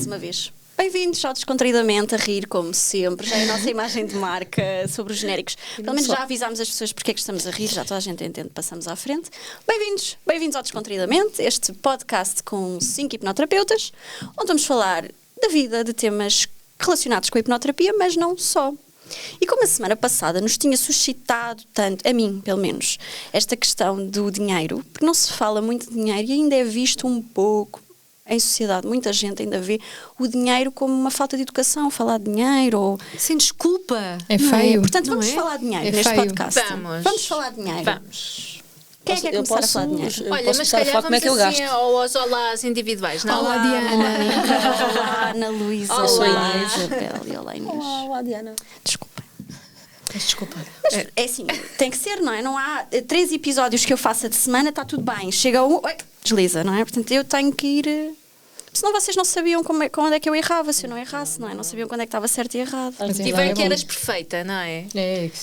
mais uma vez. Bem-vindos ao Descontraídamente, a rir como sempre. Já é a nossa imagem de marca sobre os genéricos. Pelo menos já avisámos as pessoas porque é que estamos a rir, já toda a gente entende, passamos à frente. Bem-vindos ao Descontraídamente, este podcast com 5 hipnoterapeutas, onde vamos falar da vida, de temas relacionados com a hipnoterapia, mas não só. E como a semana passada nos tinha suscitado tanto, a mim pelo menos, esta questão do dinheiro, porque não se fala muito de dinheiro e ainda é visto um pouco em sociedade, muita gente ainda vê o dinheiro como uma falta de educação, falar de dinheiro ou... Sem desculpa. É feio. É? Portanto, vamos falar de dinheiro neste podcast. Vamos falar de dinheiro. Vamos. Quem é que quer começar a falar de dinheiro? Olha, mas se calhar vamos assim aos olás individuais. Não? Olá, Diana. Olá, Ana Luísa. Olá, Isabel e olá, Inês. Olá, Diana. Desculpem. Desculpa. Mas é assim, tem que ser, não é? Não há 3 episódios que eu faça de semana, está tudo bem. Chega um, desliza, não é? Portanto, eu tenho que ir... Senão vocês não sabiam onde é que eu errava, se eu não errasse, não é? Não sabiam quando é que estava certo e errado. E bem que eras perfeita, não é?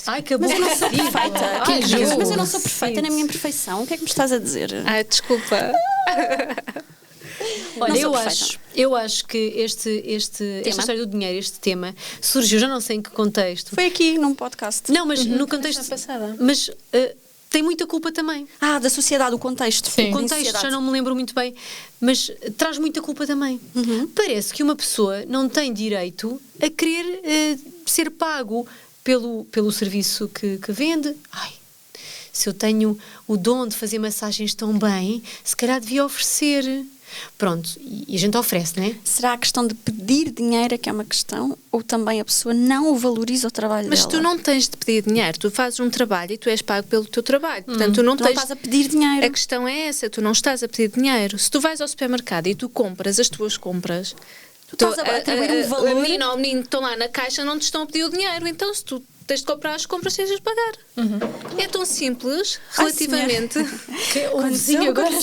Ai, que Mas eu não sou perfeita. Mas eu não sou Sim. perfeita na minha imperfeição. O que é que me estás a dizer? Ai, desculpa. Olha, eu acho que esta história do dinheiro, este tema, surgiu, já não sei em que contexto. Foi aqui num podcast. Não, mas no contexto passada. Mas tem muita culpa também. Da sociedade, o contexto. Sim. O contexto já não me lembro muito bem, mas traz muita culpa também. Parece que uma pessoa não tem direito a querer ser pago pelo serviço que vende. Ai, se eu tenho o dom de fazer massagens tão bem, se calhar devia oferecer. Pronto, e a gente oferece, não é? Será a questão de pedir dinheiro é que é uma questão? Ou também a pessoa não valoriza o trabalho Mas dela? tu não tens de pedir dinheiro, tu fazes um trabalho e tu és pago pelo teu trabalho. Portanto, tu não estás a pedir dinheiro. A questão é essa, tu não estás a pedir dinheiro. Se tu vais ao supermercado e tu compras as tuas compras, tu estás a atribuir um valor. A menina ou o menino que estão lá na caixa não te estão a pedir o dinheiro. Então, se tu tens de comprar as compras, tens de pagar. É tão simples, relativamente. O vizinho agora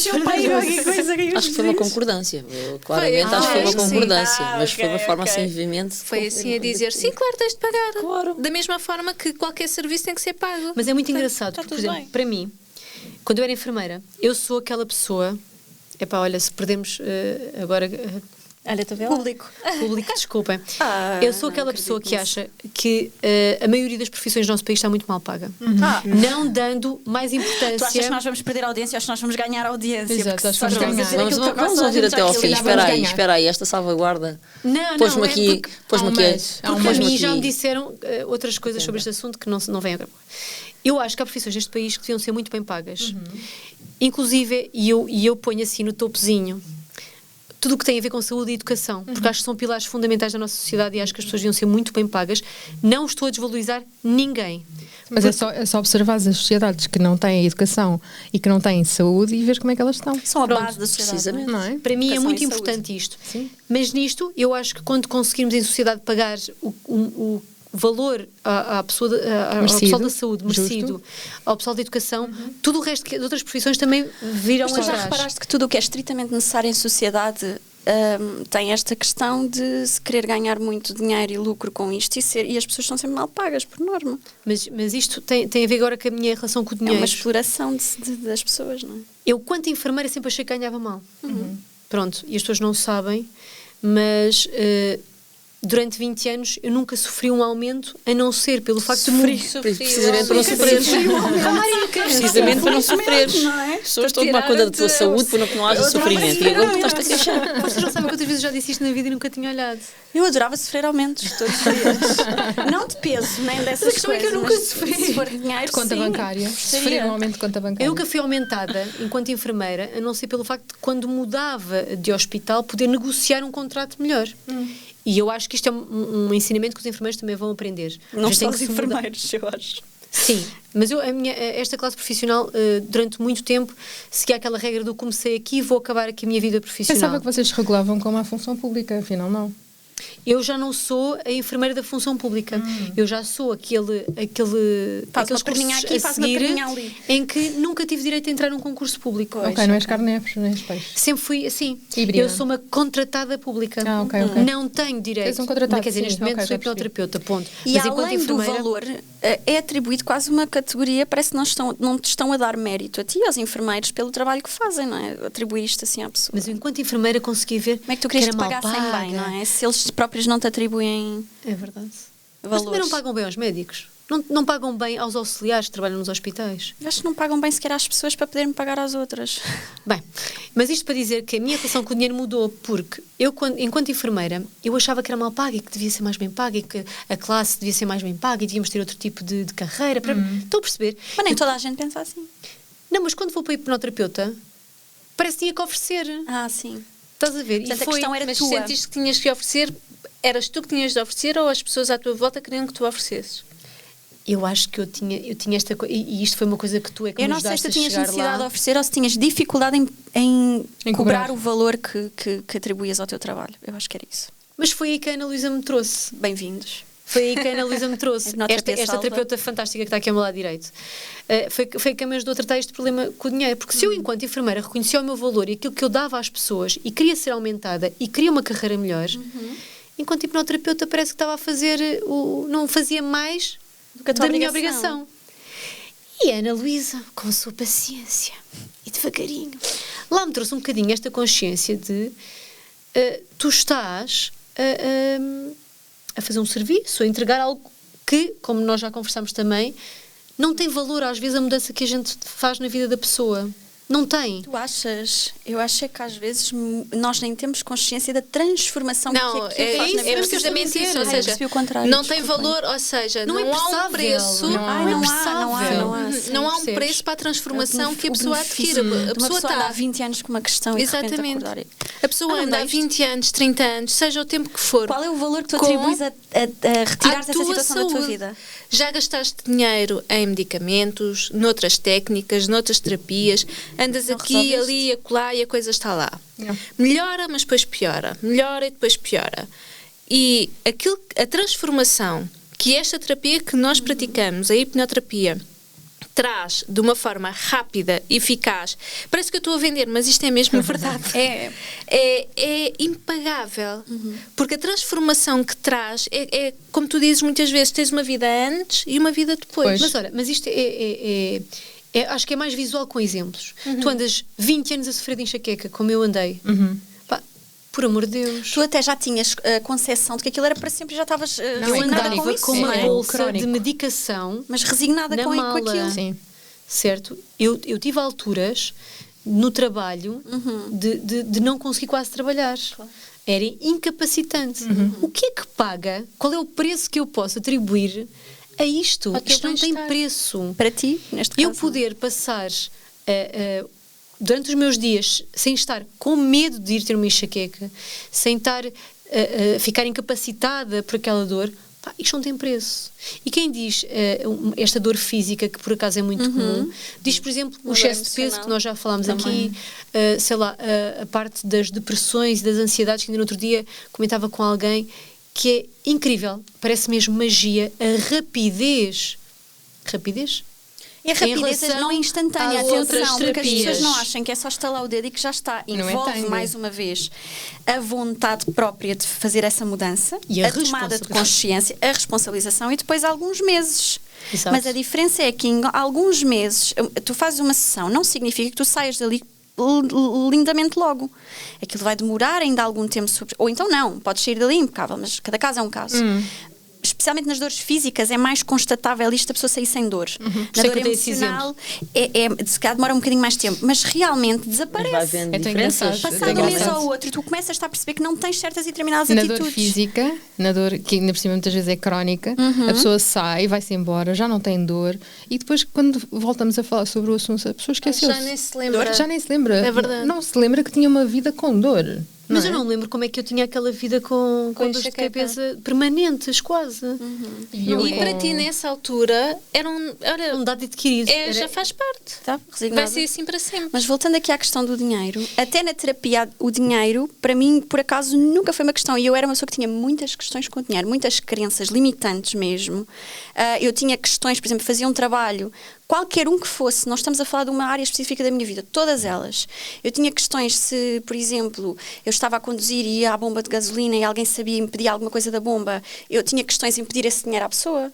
Acho que foi uma concordância. Eu, claramente acho que foi uma sim. concordância. Mas foi uma forma assim veemente. Foi assim a dizer, sim, claro, tens de pagar. Claro. Da mesma forma que qualquer serviço tem que ser pago. Mas é muito engraçado, porque, por exemplo, para mim, quando eu era enfermeira, eu sou aquela pessoa... Epá, olha, se perdemos agora... Olha, estou a ver público, desculpem. Eu sou aquela pessoa que acha que a maioria das profissões do nosso país está muito mal paga. Não dando mais importância. Tu achas que nós vamos perder a audiência ou achas que nós vamos ganhar a audiência? Exato, acho que vamos ouvir até ao fim. Espera aí, esta salvaguarda. Pôs-me aqui. Porque a mim já me disseram outras coisas sobre este assunto que não vêm agora. Eu acho que há profissões neste país que deviam ser muito bem pagas. Inclusive, e eu ponho assim no topozinho, tudo o que tem a ver com saúde e educação, porque acho que são pilares fundamentais da nossa sociedade e acho que as pessoas deviam ser muito bem pagas. Não estou a desvalorizar ninguém. Mas é só observar as sociedades que não têm educação e que não têm saúde e ver como é que elas estão. São a base da sociedade. Precisamente, não é? Para mim é muito importante isto. Sim. Mas nisto, eu acho que quando conseguirmos em sociedade pagar o valor à pessoa, ao pessoal da saúde, merecido, ao pessoal da educação, tudo o resto de outras profissões também virão atrás. atrás. Já reparaste que tudo o que é estritamente necessário em sociedade tem esta questão de se querer ganhar muito dinheiro e lucro com isto e as pessoas são sempre mal pagas, por norma. Mas isto tem a ver agora com a minha relação com o dinheiro. É uma exploração das pessoas, não é? Eu, quanto enfermeira, sempre achei que ganhava mal. Pronto, e as pessoas não sabem, mas... durante 20 anos eu nunca sofri um aumento, a não ser pelo facto de precisamente para não sofreres. Precisamente para não sofreres. As pessoas estão a tomar conta da tua saúde para que não haja sofrimento. E agora tu estás-te a queixar. Vocês não sabem quantas vezes eu já disse isto na vida e nunca tinha olhado. Eu adorava sofrer aumentos todos os dias. Não de peso, nem dessas coisas. Que eu nunca sofri. Se for dinheiro, de conta bancária. Sofrer um aumento de conta bancária. Eu nunca fui aumentada enquanto enfermeira, a não ser pelo facto de quando mudava de hospital poder negociar um contrato melhor. E eu acho que isto é um ensinamento que os enfermeiros também vão aprender. Não só os enfermeiros, eu acho. Sim, mas esta classe profissional, durante muito tempo, seguia aquela regra do comecei aqui e vou acabar aqui a minha vida profissional. Pensava que vocês regulavam como a função pública, afinal não. Eu já não sou a enfermeira da função pública. Eu já sou aqueles perninha aqui, cursos a seguir em que nunca tive direito a entrar num concurso público. Ok, não és carne, não és peixe. Sempre fui assim. Híbrida. Eu sou uma contratada pública. Ok. Não tenho direito. És um contratado, Quer dizer, neste momento ok, sou já percebi. hipnoterapeuta, ponto. E mas enquanto além do enfermeira, valor, é atribuído quase uma categoria, parece que não te estão a dar mérito a ti e aos enfermeiros pelo trabalho que fazem, não é? Atribuir isto assim à pessoa. mas enquanto enfermeira consegui ver Como é que tu querias que que era mal pagassem paga. bem, não é? Se eles próprios não te atribuem É verdade. Mas valores. também não pagam bem aos médicos. Não pagam bem aos auxiliares que trabalham nos hospitais. Eu acho que não pagam bem sequer às pessoas para poderem pagar às outras. Bem, mas isto para dizer que a minha relação com o dinheiro mudou, porque eu, enquanto enfermeira, eu achava que era mal paga e que devia ser mais bem paga e que a classe devia ser mais bem paga e devíamos ter outro tipo de carreira. Estão a perceber? Mas nem toda a gente pensa assim. Não, mas quando vou para hipnoterapeuta, parece que tinha que oferecer. Ah, sim. Estás a ver? Portanto, E a questão era Mas tua. sentiste que tinhas que oferecer, eras tu que tinhas de oferecer ou as pessoas à tua volta queriam que tu oferecesses? Eu acho que eu tinha esta coisa, e isto foi uma coisa que tu é que Eu me não sei se ajudaste tu a tinhas chegar necessidade de lá. oferecer ou se tinhas dificuldade em cobrar cobrar o valor que atribuías ao teu trabalho. Eu acho que era isso. Mas foi aí que a Ana Luísa me trouxe. Bem-vindos. Foi aí que a Ana Luísa me trouxe. Hipnoterapia esta salva. terapeuta fantástica que está aqui ao meu lado direito. Foi que me ajudou a tratar este problema com o dinheiro. Porque se eu, enquanto enfermeira, reconhecia o meu valor e aquilo que eu dava às pessoas e queria ser aumentada e queria uma carreira melhor, enquanto hipnoterapeuta parece que estava a fazer não fazia mais Do que a tua da minha obrigação. obrigação. E a Ana Luísa, com a sua paciência e devagarinho, lá me trouxe um bocadinho esta consciência de tu estás a fazer um serviço, a entregar algo que, como nós já conversámos também, não tem valor às vezes a mudança que a gente faz na vida da pessoa. Não tem. Tu achas? Eu acho que às vezes nós nem temos consciência da transformação Não, que aquilo faz na é vida. precisamente isso. Ou Eu seja, percebi o contrário, não tem desculpem. valor, ou seja, Não é não há um pressável. preço. Não Ai, é não há, pressável. sim, Não há um percebes? preço para a transformação que a O pessoa benefício adquire. de A uma pessoa pessoa anda está há 20 anos com uma questão e de repente Exatamente. acordar. A pessoa não anda há deixes. 20 anos, 30 anos, seja o tempo que for. Qual é o valor que tu Com atribuis a retirar-te à essa tua situação da tua saúde. vida? Já gastaste dinheiro em medicamentos, noutras técnicas, noutras terapias, andas Não aqui, resolveste? ali e acolá e a coisa está lá. Não. Melhora, mas depois piora. Melhora e depois piora. E a transformação que esta terapia que nós praticamos, a hipnoterapia, traz de uma forma rápida, eficaz. Parece que eu estou a vender, mas isto é mesmo verdade. É impagável. Porque a transformação que traz é, como tu dizes muitas vezes, tens uma vida antes e uma vida depois. Pois. Mas olha, mas isto acho que é mais visual com exemplos. Tu andas 20 anos a sofrer de enxaqueca, como eu andei. Pá, por amor de Deus. Tu até já tinhas a concepção de que aquilo era para sempre e já estavas Não, eu é resignada crónico, com andava isso, com uma não é? bolsa Crónico. de medicação, Mas resignada na com mala. aquilo. Sim. certo? Eu tive alturas no trabalho de não conseguir quase trabalhar. Era incapacitante. O que é que paga? Qual é o preço que eu posso atribuir a isto? Ao teu Isto não tem bem-estar. preço. Para ti, neste caso. Eu poder passar durante os meus dias sem estar com medo de ir ter uma enxaqueca, sem estar ficar incapacitada por aquela dor, pá, isto não tem preço. E quem diz esta dor física, que por acaso é muito comum, diz, por exemplo, o Uma excesso dor de peso, que nós já falámos também. aqui, sei lá, a parte das depressões e das ansiedades, que ainda no outro dia comentava com alguém, que é incrível, parece mesmo magia, a rapidez. Rapidez? E a rapidez relação não é instantânea, às outras atenção, porque as terapias. pessoas não acham que é só estalar o dedo e que já está. Não é Envolve, tango. mais uma vez, a vontade própria de fazer essa mudança, E a tomada de responsabilização. consciência, a responsabilização e depois alguns meses. Exato. Mas a diferença é que em alguns meses tu fazes uma sessão, não significa que tu saias dali lindamente logo. Aquilo vai demorar ainda algum tempo, ou então não, podes sair dali impecável, mas cada caso é um caso. Especialmente nas dores físicas é mais constatável isto, a pessoa sair sem dor. Na Sei dor que eu dei esse emocional se calhar demora um bocadinho mais tempo, mas realmente desaparece. Mas vai havendo É tão diferenças. engraçado. Passado É um mês engraçado. ou outro, tu começas a perceber que não tens certas e determinadas Na atitudes. dor física, na dor que ainda por cima muitas vezes é crónica, a pessoa sai, vai-se embora, já não tem dor, e depois quando voltamos a falar sobre o assunto, a pessoa esqueceu-se. Já nem se lembra. Já nem se lembra. É verdade. Não se lembra que tinha uma vida com dor. Mas eu não me lembro como é que eu tinha aquela vida com dores de cabeça permanentes, quase. E para ti, nessa altura, era um dado adquirido. Já faz parte. Tá, vai ser assim para sempre. Mas voltando aqui à questão do dinheiro, até na terapia, o dinheiro, para mim, por acaso, nunca foi uma questão. E eu era uma pessoa que tinha muitas questões com o dinheiro, muitas crenças limitantes mesmo. Eu tinha questões, por exemplo, fazia um trabalho, qualquer um que fosse, nós estamos a falar de uma área específica da minha vida, todas elas. Eu tinha questões se, por exemplo, eu estava a conduzir e ia à bomba de gasolina e alguém sabia me pedir alguma coisa da bomba, eu tinha questões em pedir esse dinheiro à pessoa,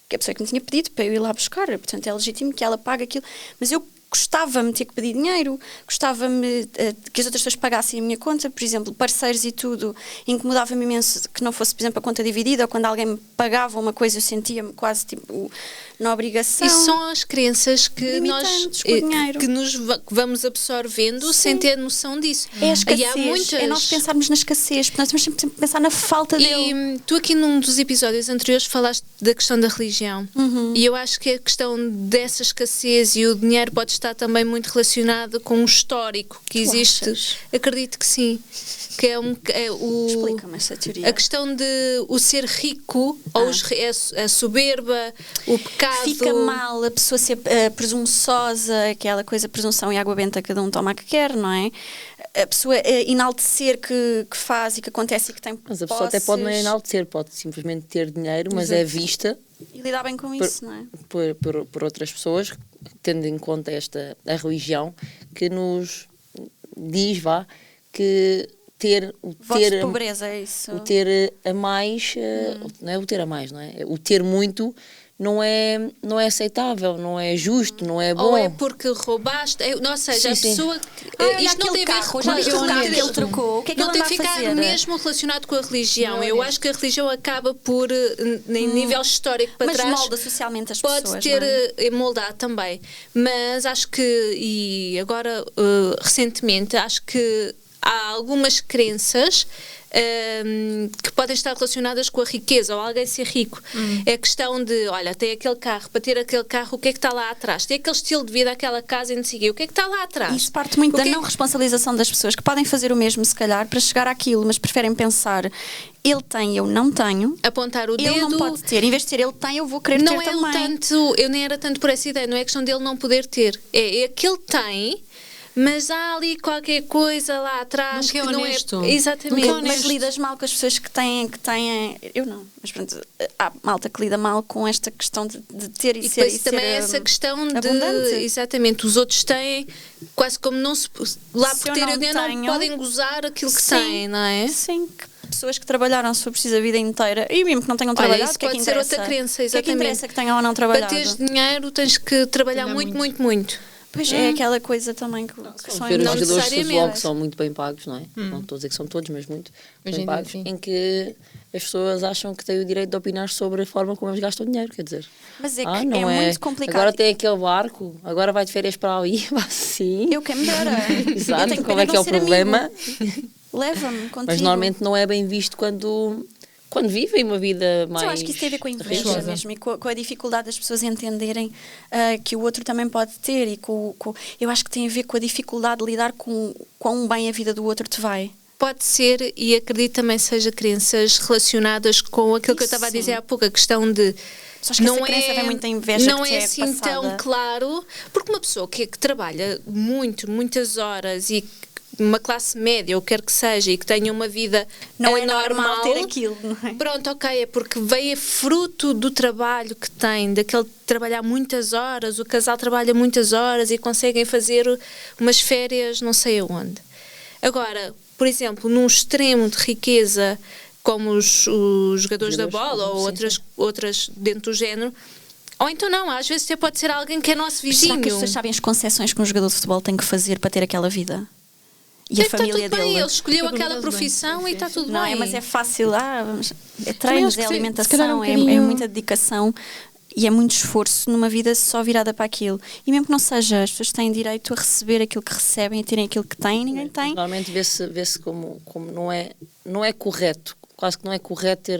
que a pessoa que me tinha pedido para eu ir lá buscar, portanto é legítimo que ela pague aquilo, mas eu gostava-me de ter que pedir dinheiro, gostava-me que as outras pessoas pagassem a minha conta, por exemplo, parceiros e tudo, incomodava-me imenso que não fosse, por exemplo, a conta dividida, ou quando alguém me pagava uma coisa eu sentia-me quase tipo na obrigação. E são as crenças que nos vamos absorvendo sem ter noção disso. É a escassez, é nós pensarmos na escassez, porque nós temos sempre que pensar na falta dele. E tu aqui num dos episódios anteriores falaste da questão da religião, e eu acho que a questão dessa escassez e o dinheiro pode estar também muito relacionado com o histórico que existe. Acredito que sim. Que Explica-me essa teoria. A questão de o ser rico, ou a soberba, o pecado. Fica mal a pessoa ser presunçosa, aquela coisa, presunção e água benta, cada um toma a que quer, não é? A pessoa enaltecer que faz e que acontece e que tem posses. Mas a pessoa até pode não enaltecer, pode simplesmente ter dinheiro, mas é vista... E lidar bem com isso, não é? Por outras pessoas, tendo em conta a religião, que nos diz, que ter pobreza, é isso. O ter a mais, não é o ter a mais, não é? O ter muito não é aceitável, não é justo, não é bom. Ou é porque roubaste, ou seja, sim, a pessoa... isto não tem a ver com o carro que ele trocou. O que é que não ele tem que ficar mesmo relacionado com a religião. Eu acho que a religião acaba por, em nível histórico para trás... Mas molda socialmente as pessoas, pode ter moldado também. Mas acho que, e agora recentemente, acho que há algumas crenças que podem estar relacionadas com a riqueza ou alguém ser rico. É a questão de, olha, tem aquele carro, para ter aquele carro, o que é que está lá atrás? Tem aquele estilo de vida, aquela casa e não sei o que é que está lá atrás? Isso parte muito da não responsabilização das pessoas, que podem fazer o mesmo, se calhar, para chegar àquilo, mas preferem pensar, ele tem, eu não tenho. Apontar o dedo. Ele não pode ter. Em vez de ter ele tem, eu vou querer ter também. Eu nem era tanto por essa ideia, não é questão dele não poder ter. É que ele tem... Mas há ali qualquer coisa lá atrás que não é honesto. Exatamente. Mas lidas mal com as pessoas que têm... Eu não. Mas pronto, há malta que lida mal com esta questão de ter e ser... E também essa questão abundante. De... Exatamente. Os outros têm quase como não se... Lá se por ter eu não podem gozar aquilo que têm, não é? Sim, pessoas que trabalharam, se for preciso, a vida inteira, e mesmo que não tenham trabalhado, isso pode ser outra crença, exatamente. O que é que interessa que tenham ou não trabalhado? Para teres dinheiro tens que trabalhar muito. Pois é aquela coisa também que são ver os jogadores de futebol que são muito bem pagos, não é? Não estou a dizer que são todos, mas muito bem pagos, em que as pessoas acham que têm o direito de opinar sobre a forma como eles gastam dinheiro, quer dizer. Mas é que muito complicado. Agora tem aquele barco, agora vai de férias para ali, assim. Eu quero me dar. Exato, qual é que é o problema? Leva-me contigo. Mas normalmente não é bem visto quando vivem uma vida mais... Eu acho que isso tem a ver com a inveja mesmo e com a dificuldade das pessoas entenderem que o outro também pode ter e eu acho que tem a ver com a dificuldade de lidar com quão bem a vida do outro te vai. Pode ser, e acredito também seja crenças relacionadas com aquilo que eu estava a dizer há pouco, a questão de... Só que essa crença vem muita inveja não que é assim passada. Tão claro, porque uma pessoa que trabalha muitas horas e uma classe média, ou quer que seja, e que tenha uma vida não é normal ter aquilo, não é? Pronto, ok, é porque veio fruto do trabalho que tem, daquele trabalhar muitas horas, o casal trabalha muitas horas e conseguem fazer umas férias não sei aonde. Agora, por exemplo, num extremo de riqueza, como os jogadores da bola ou outras dentro do género, ou então não, às vezes até pode ser alguém que é nosso vizinho. Será que as pessoas sabem as concessões que um jogador de futebol tem que fazer para ter aquela vida? E a família dele. Ele escolheu aquela profissão e está tudo bem. Não é, mas é fácil. É treinos, é alimentação, é muita dedicação e é muito esforço numa vida só virada para aquilo. E mesmo que não seja, as pessoas têm direito a receber aquilo que recebem, a terem aquilo que têm, ninguém tem. Normalmente vê-se como não é correto quase que não é correto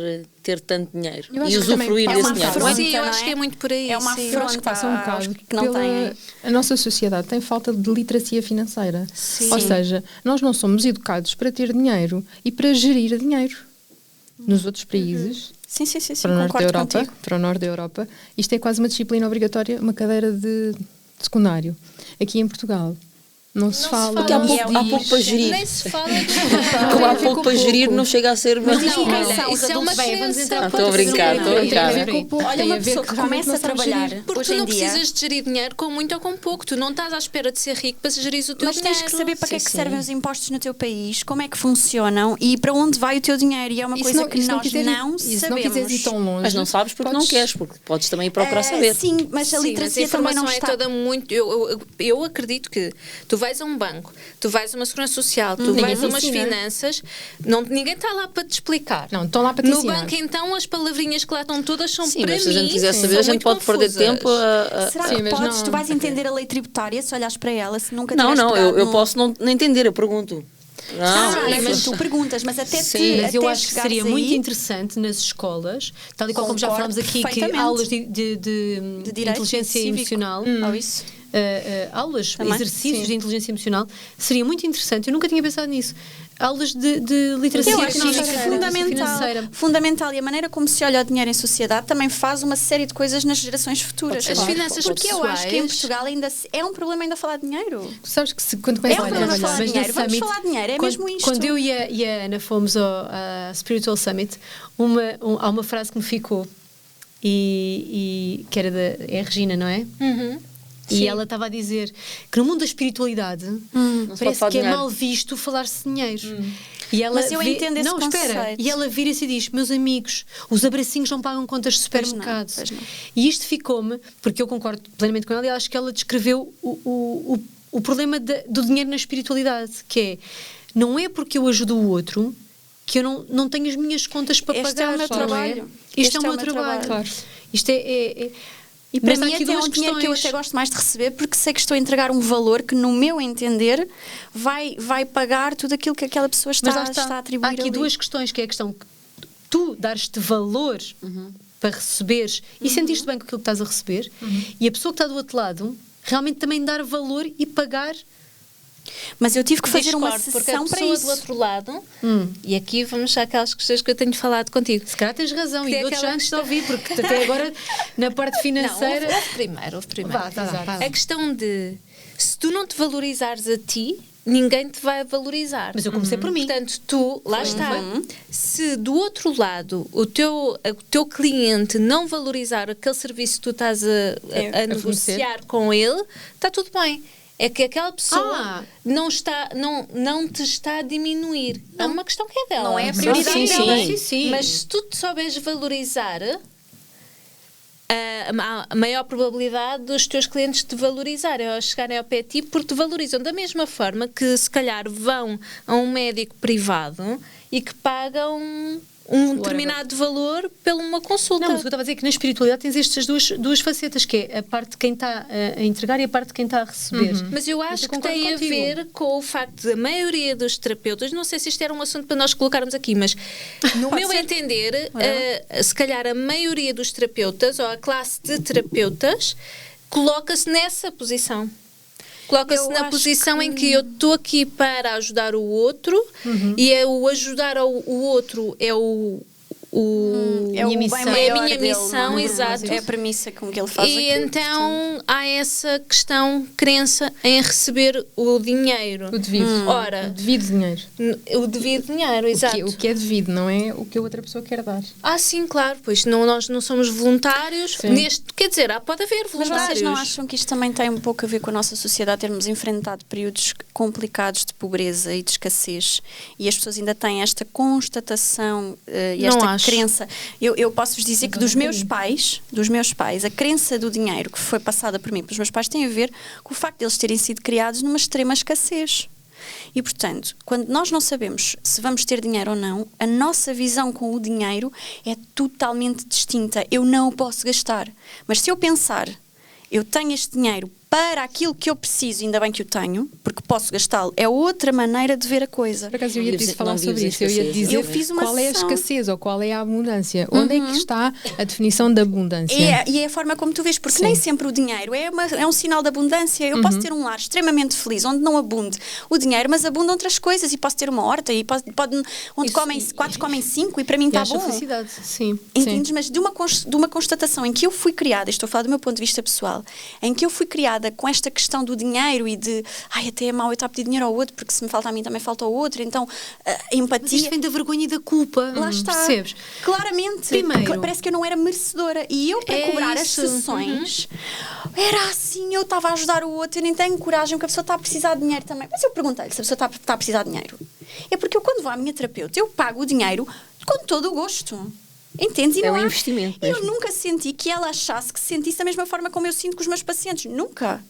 ter tanto dinheiro Eu acho e que também usufruir passa desse um dinheiro. bocado. Sim, eu acho que é muito por aí. É uma sim. Eu acho que passa um bocado que não têm. a nossa sociedade tem falta de literacia financeira. Sim. Ou seja, nós não somos educados para ter dinheiro e para gerir dinheiro. Nos outros países, Sim, para o norte da concordo Europa, contigo. para o norte da Europa, isto é quase uma disciplina obrigatória, uma cadeira de secundário. Aqui em Portugal não se fala. Porque há não se pouco diz. para gerir. Nem se fala Como há Tem a ver pouco com para gerir, pouco. não chega a ser uma Mas diz Não, quem olha, são os isso é uma adultos. Bem, vamos entrar Estou a brincar, estou a brincar. Tem a ver com pouco, Olha, tem uma a ver pessoa que que realmente começa a não sabe trabalhar gerir. Porque hoje tu em não dia... precisas de gerir dinheiro com muito ou com pouco. Tu não estás à espera de ser rico para gerir o teu Mas dinheiro. tens que saber para que é que Sim, servem sim. os impostos no teu país, como é que funcionam e para onde vai o teu dinheiro. E é uma E se coisa não- que e se nós quiseres ir- não e se sabemos. não quiseres ir tão longe, Mas não sabes porque não podes- queres, porque podes também ir procurar saber. Sim, mas a Sim, literacia mas a também informação não é está... toda muito... Eu acredito que tu vais a um banco, tu vais a uma segurança social, tu Ninguém vais te a umas ensina. finanças, ninguém está lá para te explicar. Não, estão lá para te No ensinar. banco, então, as palavrinhas que lá estão todas são Sim, para mas se mim, a gente quiser são saber, a gente muito pode perder confusas. tempo a... Será Sim, que mas podes? não- Tu vais entender a lei tributária se olhares para ela, se nunca Não, tiveste não, pegado eu num- posso não entender, eu pergunto. Não, mas tu perguntas, mas até Sim. te Mas eu até acho que chegares seria aí, muito interessante nas escolas, tal e qual como já Concordo falámos aqui, que perfeitamente. aulas de direito inteligência cívico. emocional, Ou isso. aulas, Também? exercícios Sim. de inteligência emocional, seria muito interessante. Eu nunca tinha pensado nisso. Aulas de literacia Eu acho que económica, isso é literacia fundamental, financeira. fundamental. E a maneira como se olha o dinheiro em sociedade também faz uma série de coisas nas gerações futuras. As finanças Porque eu acho que em pessoais- Portugal ainda é um problema ainda falar de dinheiro. Tu sabes que quando começas É um a problema trabalhar, falar de Mas no dinheiro. Vamos Summit, falar de dinheiro, é quando, mesmo isto. Quando eu e a Ana fomos ao Spiritual Summit, há uma frase que me ficou, e que era é a Regina, não é? E ela estava a dizer que no mundo da espiritualidade se pode parece falar que de é dinheiro. mal visto falar-se de dinheiro. E ela Mas eu entendo esse não, espera. conceito. E ela vira-se e diz: meus amigos, os abracinhos não pagam contas de supermercado. Pois não. E isto ficou-me, porque eu concordo plenamente com ela, e acho que ela descreveu o problema do dinheiro na espiritualidade, que é, não é porque eu ajudo o outro que eu não tenho as minhas contas para Este é pagar. o meu não é? trabalho. Isto Este é o meu trabalho. Claro. Isto é e Para parece mim aqui até é duas um dinheiro que eu questões. até gosto mais de receber porque sei que estou a entregar um valor que, no meu entender, vai pagar tudo aquilo que aquela pessoa Mas lá está a atribuir há aqui ali. duas questões, que é a questão que tu dares-te valor para receberes e sentires-te bem com aquilo que estás a receber, e a pessoa que está do outro lado realmente também dar valor e pagar. Mas eu tive que fazer uma Discordo, porque a sessão para pessoa isso. do outro lado, e aqui vamos àquelas questões que eu tenho falado contigo. Se calhar tens razão, Que e é outros já aquela antes de ouvir, porque até agora na parte financeira. Não, houve primeiro. Vá, tá. A questão de, se tu não te valorizares a ti, ninguém te vai valorizar. Mas eu comecei por mim. Portanto, tu, lá está, se do outro lado o teu cliente não valorizar aquele serviço que tu estás a negociar com ele, está tudo bem. É que aquela pessoa não te está a diminuir. É uma questão que é dela. Não é a prioridade Sim, dela. sim. Sim. Mas se tu te souberes valorizar, a maior probabilidade dos teus clientes te valorizarem ou chegarem ao pé de ti porque te valorizam da mesma forma que se calhar vão a um médico privado e que pagam um determinado valor pela uma consulta. Não, mas o que eu estava a dizer é que na espiritualidade tens estas duas facetas, que é a parte de quem está a entregar e a parte de quem está a receber. Mas eu acho eu que concordo tem contigo. a ver com o facto de a maioria dos terapeutas, não sei se isto era um assunto para nós colocarmos aqui, mas no meu entender, se calhar a maioria dos terapeutas ou a classe de terapeutas coloca-se nessa posição. Coloca-se Eu na acho posição que- em que eu estou aqui para ajudar o outro e o ajudar o outro é É Minha o missão. bem É a maior minha dele, missão, não é? exato. É a premissa com que ele faz E aquilo, então há essa questão, crença em receber o dinheiro. O devido. O Ora, devido dinheiro. o devido dinheiro, exato. O que é devido, não é o que a outra pessoa quer dar. Sim, claro, pois nós não somos voluntários. Sim. Quer dizer, pode haver Mas voluntários. vocês não acham que isto também tem um pouco a ver com a nossa sociedade, termos enfrentado períodos complicados de pobreza e de escassez e as pessoas ainda têm esta constatação e Não esta acho. crença? Eu posso-vos dizer que dos meus pais, a crença do dinheiro que foi passada por mim pelos meus pais tem a ver com o facto de eles terem sido criados numa extrema escassez. E, portanto, quando nós não sabemos se vamos ter dinheiro ou não, a nossa visão com o dinheiro é totalmente distinta. Eu não o posso gastar. Mas se eu pensar, eu tenho este dinheiro para aquilo que eu preciso, ainda bem que o tenho, porque posso gastá-lo, é outra maneira de ver a coisa. Por acaso eu ia te falar sobre isso, eu ia dizer qual é a escassez ou qual é a abundância. Onde é que está a definição da abundância? E é a forma como tu vês, porque nem sempre o dinheiro é um sinal de abundância. Eu posso ter um lar extremamente feliz, onde não abunde o dinheiro, mas abundam outras coisas, e posso ter uma horta, e onde quatro comem 5, e para mim está bom. Felicidade, sim. Entendes? Mas de uma constatação em que eu fui criada, estou a falar do meu ponto de vista pessoal, em que eu fui criada com esta questão do dinheiro e de até é mau eu estar a pedir dinheiro ao outro, porque se me falta a mim também falta ao outro, então a empatia. Mas isto vem da vergonha e da culpa. Lá está. Percebes? Claramente. Primeiro, parece que eu não era merecedora. E eu, para cobrar as sessões, era assim, eu estava a ajudar o outro, eu nem tenho coragem, porque a pessoa está a precisar de dinheiro também. Mas eu perguntei-lhe se a pessoa está a precisar de dinheiro. É porque eu, quando vou à minha terapeuta, eu pago o dinheiro com todo o gosto. Entendes? E é um investimento mesmo. Eu nunca senti que ela achasse que se sentisse da mesma forma como eu sinto com os meus pacientes. Nunca.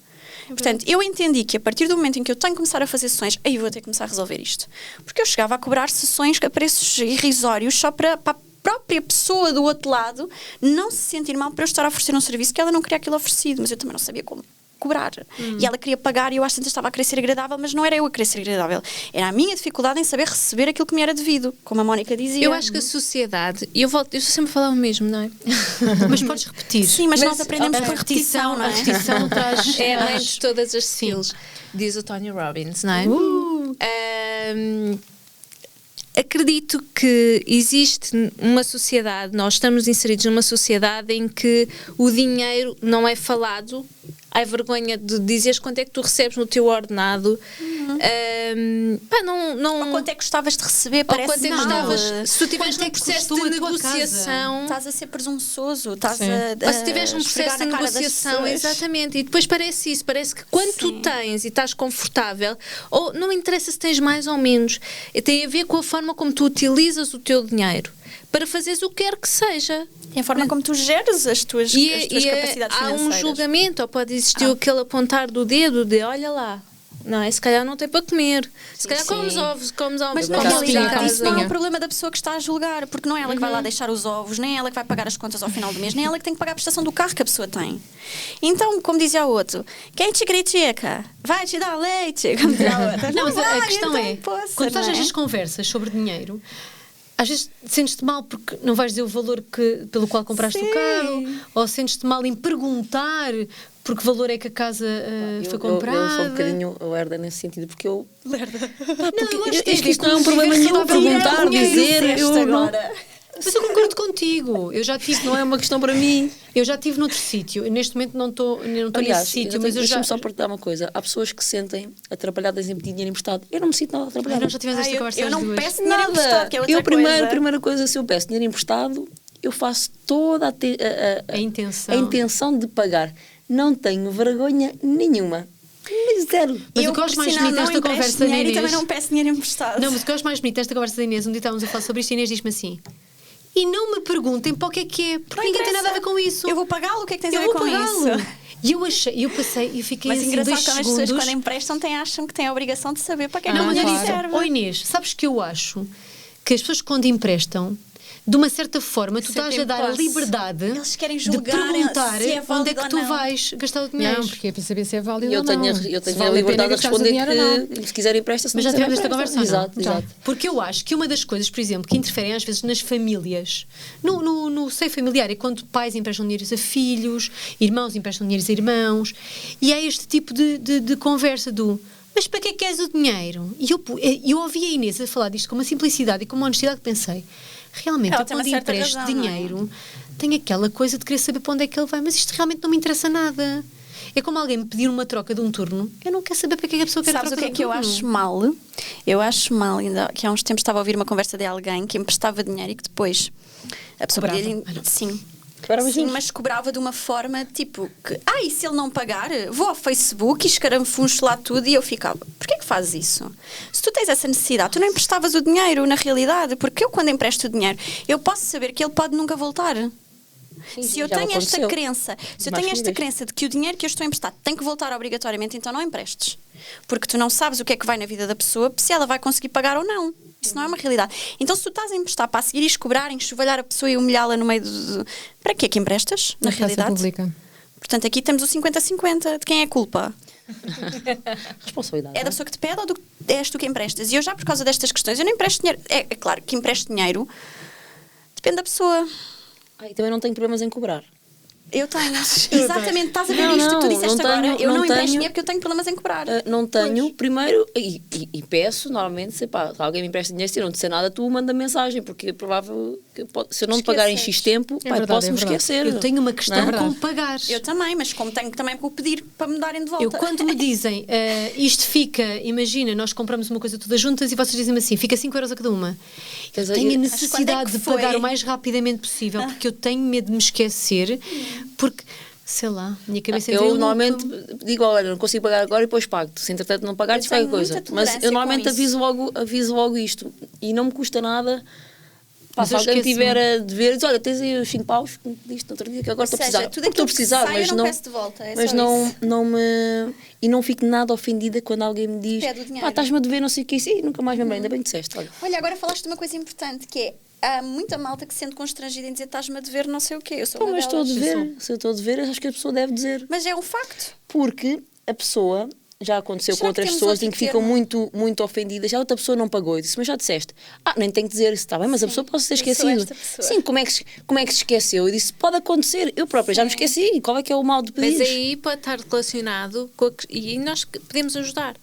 Portanto, eu entendi que a partir do momento em que eu tenho que começar a fazer sessões, aí vou ter que começar a resolver isto. Porque eu chegava a cobrar sessões a preços irrisórios só para a própria pessoa do outro lado não se sentir mal para eu estar a oferecer um serviço que ela não queria aquilo oferecido, mas eu também não sabia como cobrar. E ela queria pagar e eu às tantas estava a querer ser agradável, mas não era eu a querer ser agradável. Era a minha dificuldade em saber receber aquilo que me era devido, como a Mónica dizia. Eu acho que a sociedade, eu estou sempre a falar o mesmo, não é? Mas podes repetir. Sim, mas nós aprendemos por repetição, não é? A repetição traz... É a mãe de todas as skills, diz o Tony Robbins, não é? Acredito que existe uma sociedade, nós estamos inseridos numa sociedade em que o dinheiro não é falado. Há vergonha de dizeres quanto é que tu recebes no teu ordenado. Ou quanto é que gostavas de receber, parece quanto é que gostavas. Se tu tiveres um processo de negociação, estás a ser presunçoso, estás ou se tiveres um processo de negociação, exatamente, e depois parece isso, parece que quando tu tens e estás confortável, ou não interessa se tens mais ou menos, tem a ver com a forma como tu utilizas o teu dinheiro para fazeres o que quer que seja. É a forma como tu geres as tuas capacidades há financeiras. Um julgamento, ou pode existir aquele apontar do dedo de olha lá, não é? Se calhar não tem para comer, se calhar comes ovos, mas na realidade isso não é um problema da pessoa que está a julgar, porque não é ela que vai lá deixar os ovos, nem é ela que vai pagar as contas ao final do mês, nem é ela que tem que pagar a prestação do carro que a pessoa tem. Então, como dizia o outro, quem te critica vai te dar leite, como dizia o outro. Não, mas a questão é, quando estás às conversas sobre dinheiro, às vezes sentes-te mal porque não vais dizer o valor pelo qual compraste o carro, ou sentes-te mal em perguntar por que valor é que a casa foi comprada. Eu sou um bocadinho lerda nesse sentido, porque eu... Lerda? Acho que isto não é um problema nenhum, perguntar, dizer... Mas eu concordo contigo. Eu já tive, não é uma questão para mim. Eu já estive noutro sítio. Neste momento não estou nesse sítio, mas deixa-me só partilhar uma coisa. Há pessoas que se sentem atrapalhadas em pedir dinheiro emprestado. Eu não me sinto nada atrapalhada. Nós já tivemos esta conversa. Eu não peço dinheiro emprestado, que é outra coisa. Primeira coisa, se eu peço dinheiro emprestado, eu faço toda a intenção de pagar. Não tenho vergonha nenhuma. Zero. Mas o que eu acho mais bonito desta conversa da Inês... E também não peço dinheiro emprestado. Não, mas o que eu acho mais bonito desta conversa da Inês, um dia estávamos a falar sobre isto e a Inês diz-me assim: e não me perguntem para o que é, porque ninguém tem nada a ver com isso. Eu vou pagá-lo, o que é que tens a ver com isso? E eu passei e fiquei mas assim engraçado 2 segundos. As pessoas quando emprestam acham que têm a obrigação de saber para que é que não serve. Oh Inês, sabes que eu acho que as pessoas quando emprestam, de uma certa forma, tu estás a dar a liberdade de perguntar onde é que tu vais gastar o dinheiro. Não, porque é para saber se é válido ou não. Eu tenho a liberdade de responder que se quiser empresta, se mas já tivemos esta conversa. Exato. Porque eu acho que uma das coisas, por exemplo, que interferem às vezes nas famílias, no seio familiar, é quando pais emprestam dinheiro a filhos, irmãos emprestam dinheiro a irmãos, e há este tipo de conversa do... Mas para que é que queres o dinheiro? E eu ouvi a Inês a falar disto com uma simplicidade e com uma honestidade que pensei... Realmente, eu quando empresto dinheiro, tenho aquela coisa de querer saber para onde é que ele vai, mas isto realmente não me interessa nada. É como alguém me pedir uma troca de um turno, eu não quero saber para que é que a pessoa quer trocar. Sabes o que é que eu acho mal? Eu acho mal, ainda que há uns tempos estava a ouvir uma conversa de alguém que emprestava dinheiro e que depois a pessoa podia... Sim. Sim, mas cobrava de uma forma tipo que, e se ele não pagar, vou ao Facebook e escarafuncho lá tudo, e eu ficava, porquê que fazes isso? Se tu tens essa necessidade, tu não emprestavas o dinheiro na realidade, porque eu quando empresto o dinheiro, eu posso saber que ele pode nunca voltar. Se eu tenho esta crença de que o dinheiro que eu estou a emprestar tem que voltar obrigatoriamente, então não emprestes. Porque tu não sabes o que é que vai na vida da pessoa, se ela vai conseguir pagar ou não. Isso não é uma realidade. Então, se tu estás a emprestar para a seguir e cobrar, enxovalhar a pessoa e humilhá-la no meio do... Para que é que emprestas, na realidade? Pública. Portanto, aqui temos o 50-50. De quem é a culpa? Responsabilidade. É da pessoa que te pede ou és tu que emprestas? E eu já, por causa destas questões, eu não empresto dinheiro. É claro que empresto dinheiro, depende da pessoa. E também não tenho problemas em cobrar. Eu tenho. Exatamente, estás a ver isto que tu disseste agora? Eu não empresto dinheiro porque eu tenho problemas em cobrar. Não tenho, primeiro, e peço, normalmente, se alguém me empresta dinheiro, se eu não disser nada, tu manda mensagem, porque é provável que se eu não te pagar em X tempo, posso-me esquecer. Eu tenho uma questão com pagar. Eu também, mas como tenho também para pedir para me darem de volta. Eu, quando me dizem, isto fica, imagina, nós compramos uma coisa todas juntas e vocês dizem-me assim, fica 5 euros a cada uma. Eu tenho a necessidade de pagar o mais rapidamente possível, porque eu tenho medo de me esquecer, porque, sei lá, minha cabeça eu normalmente digo, olha, não consigo pagar agora e depois pago-te. Se entretanto não pagar, diz qualquer coisa. Mas eu normalmente aviso logo isto. E não me custa nada. Se alguém tiver a dever, diz, olha, tens aí os 5 paus que me pediste no outro dia, que agora estou a precisar. Estou a precisar, mas não peço de volta. Mas não me... E não fico nada ofendida quando alguém me diz, estás-me a dever, não sei o que, e nunca mais me lembrei, ainda bem que disseste. Olha, agora falaste de uma coisa importante, que é, há muita malta que se sente constrangida em dizer estás-me a dever não sei o quê. Eu sou mas estou a dever. Se eu estou a dever, acho que a pessoa deve dizer. Mas é um facto. Porque a pessoa, já aconteceu com outras pessoas em que ficam muito, muito ofendidas, já outra pessoa não pagou e disse, mas já disseste. Nem tenho que dizer isso, está bem, mas a pessoa pode ter esquecido. Sim, como é que se esqueceu? Eu disse, pode acontecer, eu própria já me esqueci, qual é que é o mal de pedir? Mas aí pode estar relacionado com e nós podemos ajudar.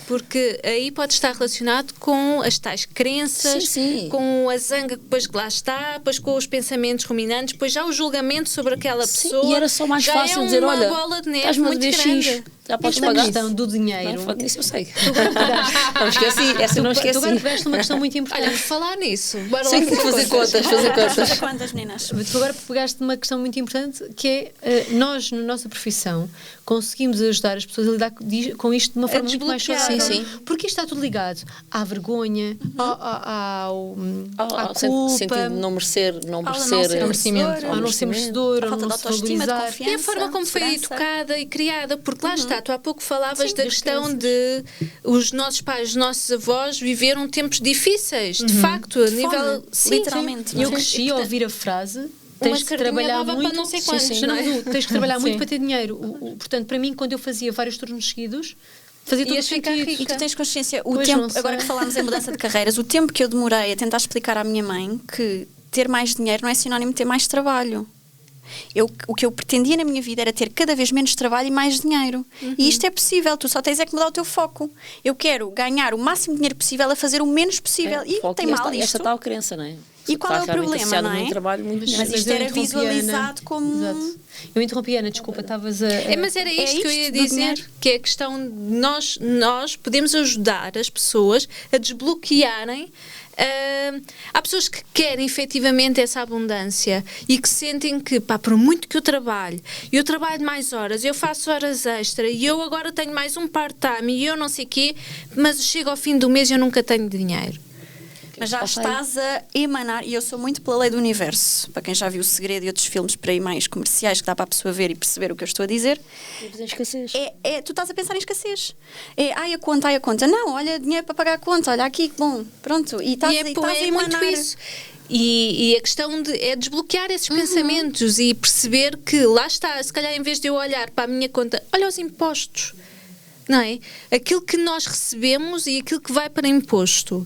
Porque aí pode estar relacionado com as tais crenças, com a zanga que depois lá está, depois com os pensamentos ruminantes, depois já o julgamento sobre aquela pessoa. E era só mais fácil dizer, olha, bola de neve muito grande. Já podes pagar. A questão do dinheiro. Isso eu sei. Não esqueci, essa eu não esqueci. Tu agora pegaste uma questão muito importante. Olha, por falar nisso, bora lá fazer contas. Fazer contas, meninas. Tu agora pegaste uma questão muito importante, que é, nós, na nossa profissão, conseguimos ajudar as pessoas a lidar com isto de uma forma muito mais saudável. Sim. Porque isto está tudo ligado à vergonha, à culpa, sentido de não merecer, ao não ser merecedor, ao não se valorizar. E a forma como foi educada e criada, porque lá está, tu há pouco falavas da questão de os nossos pais, os nossos avós viveram tempos difíceis, de facto, a nível... Literalmente. Eu cresci a ouvir a frase... Tens que trabalhar muito, não sei quantos, tens que trabalhar muito para ter dinheiro. Portanto, para mim, quando eu fazia vários turnos seguidos, fazia todo sentido. E tu tens consciência, o tempo, agora que falámos em mudança de carreiras, o tempo que eu demorei a tentar explicar à minha mãe que ter mais dinheiro não é sinónimo de ter mais trabalho. O que eu pretendia na minha vida era ter cada vez menos trabalho e mais dinheiro. E isto é possível, tu só tens é que mudar o teu foco. Eu quero ganhar o máximo de dinheiro possível a fazer o menos possível. E tem mal isto. Esta tal crença, não é? E qual é o problema, não é? Trabalho muito mas isto era visualizado como... Exato. Eu interrompi, Ana, desculpa, estavas a... mas era isto que eu ia dizer, que é a questão de nós podemos ajudar as pessoas a desbloquearem. Há pessoas que querem efetivamente essa abundância e que sentem que, por muito que eu trabalho mais horas, eu faço horas extra e eu agora tenho mais um part-time e eu não sei o quê, mas chego ao fim do mês e eu nunca tenho dinheiro. Mas já estás a emanar, e eu sou muito pela lei do universo, para quem já viu O Segredo e outros filmes por aí mais comerciais que dá para a pessoa ver e perceber o que eu estou a dizer. Escassez. Tu estás a pensar em escassez. A conta. Não, olha, dinheiro para pagar a conta, olha aqui, bom, pronto. E estás a emanar. Muito isso. E a questão é desbloquear esses pensamentos e perceber que lá está, se calhar em vez de eu olhar para a minha conta, olha os impostos, não é? Aquilo que nós recebemos e aquilo que vai para imposto.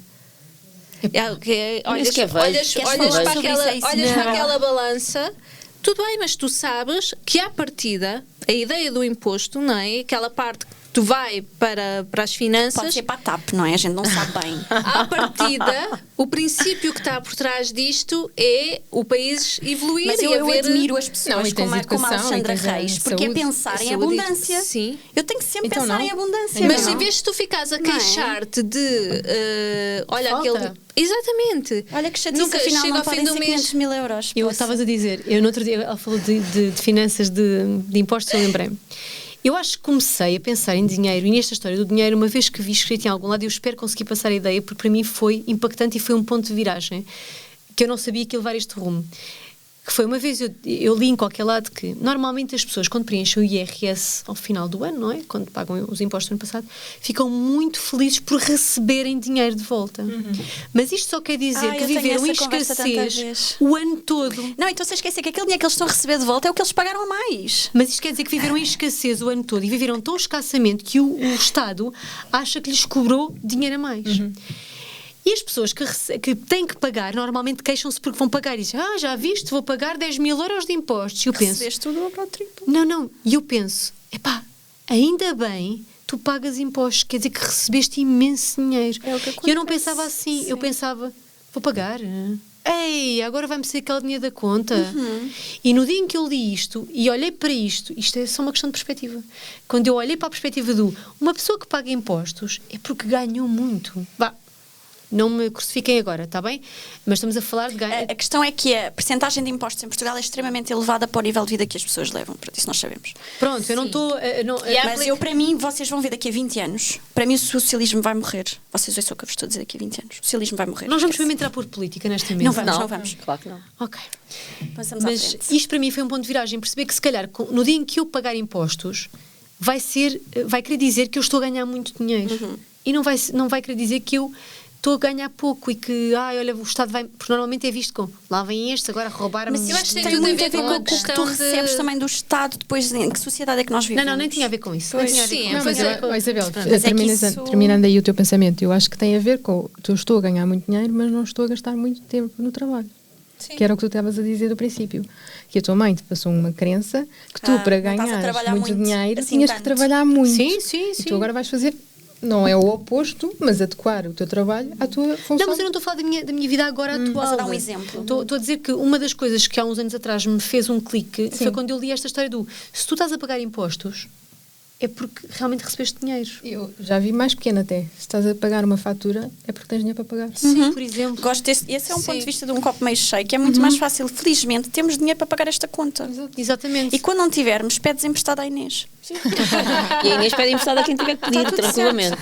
Olhas para aquela balança, tudo bem, mas tu sabes que à partida, a ideia do imposto, não é? Aquela parte que tu vai para as finanças... Pode ser para a TAP, não é? A gente não sabe bem. À partida, o princípio que está por trás disto é o país evoluir. Mas eu admiro as pessoas como a Alexandra Reis, porque é pensar em abundância. Sim. Eu tenho que sempre pensar em abundância. Mas em vez de tu ficares a queixar-te de... olha, aquele... Exatamente. Olha que chatice, afinal não podem ser 500 mil euros. Eu estavas a dizer, no outro dia ela falou de finanças, de impostos, eu lembrei-me. Eu acho que comecei a pensar em dinheiro e nesta história do dinheiro uma vez que vi escrito em algum lado, eu espero conseguir passar a ideia, porque para mim foi impactante e foi um ponto de viragem, que eu não sabia que ia levar este rumo. que foi uma vez, eu li em qualquer lado que normalmente as pessoas quando preenchem o IRS ao final do ano, não é? Quando pagam os impostos do ano passado, ficam muito felizes por receberem dinheiro de volta. Mas isto só quer dizer que viveram em escassez o ano todo. Não, então você esquece que aquele dinheiro que eles estão a receber de volta é o que eles pagaram a mais. Mas isto quer dizer que viveram em escassez o ano todo e viveram tão escassamente que o Estado acha que lhes cobrou dinheiro a mais. E as pessoas que têm que pagar, normalmente queixam-se porque vão pagar e dizem, já viste, vou pagar 10.000 euros de impostos. E eu penso... Recebeste tudo para o triplo. Não. E eu penso, ainda bem, tu pagas impostos, quer dizer que recebeste imenso dinheiro. É o que acontece. E eu não pensava assim, eu pensava, vou pagar... Ei, agora vai-me sair aquele dinheiro da conta. E no dia em que eu li isto e olhei para isto é só uma questão de perspectiva. Quando eu olhei para a perspectiva uma pessoa que paga impostos é porque ganhou muito. Não me crucifiquem agora, está bem? Mas estamos a falar de ganho. A questão é que a percentagem de impostos em Portugal é extremamente elevada para o nível de vida que as pessoas levam. Por isso nós sabemos. Pronto, eu não estou... Mas para mim, vocês vão ver daqui a 20 anos. Para mim o socialismo vai morrer. Vocês ouçam o que eu vos estou a dizer daqui a 20 anos. O socialismo vai morrer. Nós vamos mesmo entrar por política nesta mesa. Não vamos. Claro que não. Ok. Passamos Mas isto para mim foi um ponto de viragem. Perceber que se calhar no dia em que eu pagar impostos vai querer dizer que eu estou a ganhar muito dinheiro. E não vai querer dizer que eu... estou a ganhar pouco e que, olha, o Estado vai... Porque normalmente é visto com, lá vem estes, agora roubar-me... Mas eu acho que tem muito a ver com o que tu recebes também do Estado, depois em que sociedade é que nós vivemos. Não, nem tinha a ver com isso. Isabel, terminando aí o teu pensamento, eu acho que tem a ver com, eu estou a ganhar muito dinheiro, mas não estou a gastar muito tempo no trabalho. Sim. Que era o que tu estavas a dizer do princípio. Que a tua mãe te passou uma crença que tu, para ganhar muito dinheiro, assim tinhas que trabalhar muito. Sim. E tu agora vais fazer... Não é o oposto, mas adequar o teu trabalho à tua função. Não, mas eu não estou a falar da minha vida agora atual. Mas a dar um exemplo. Estou a dizer que uma das coisas que há uns anos atrás me fez um clique foi quando eu li esta história se tu estás a pagar impostos, é porque realmente recebeste dinheiro. Eu já vi mais pequena até. Se estás a pagar uma fatura, é porque tens dinheiro para pagar. Sim, por exemplo. Gosto esse é um ponto de vista de um copo meio cheio, que é muito mais fácil. Felizmente, temos dinheiro para pagar esta conta. Exatamente. E quando não tivermos, pedes emprestado à Inês. E a Inês pede emprestado a quem tiver que pedir, tranquilamente.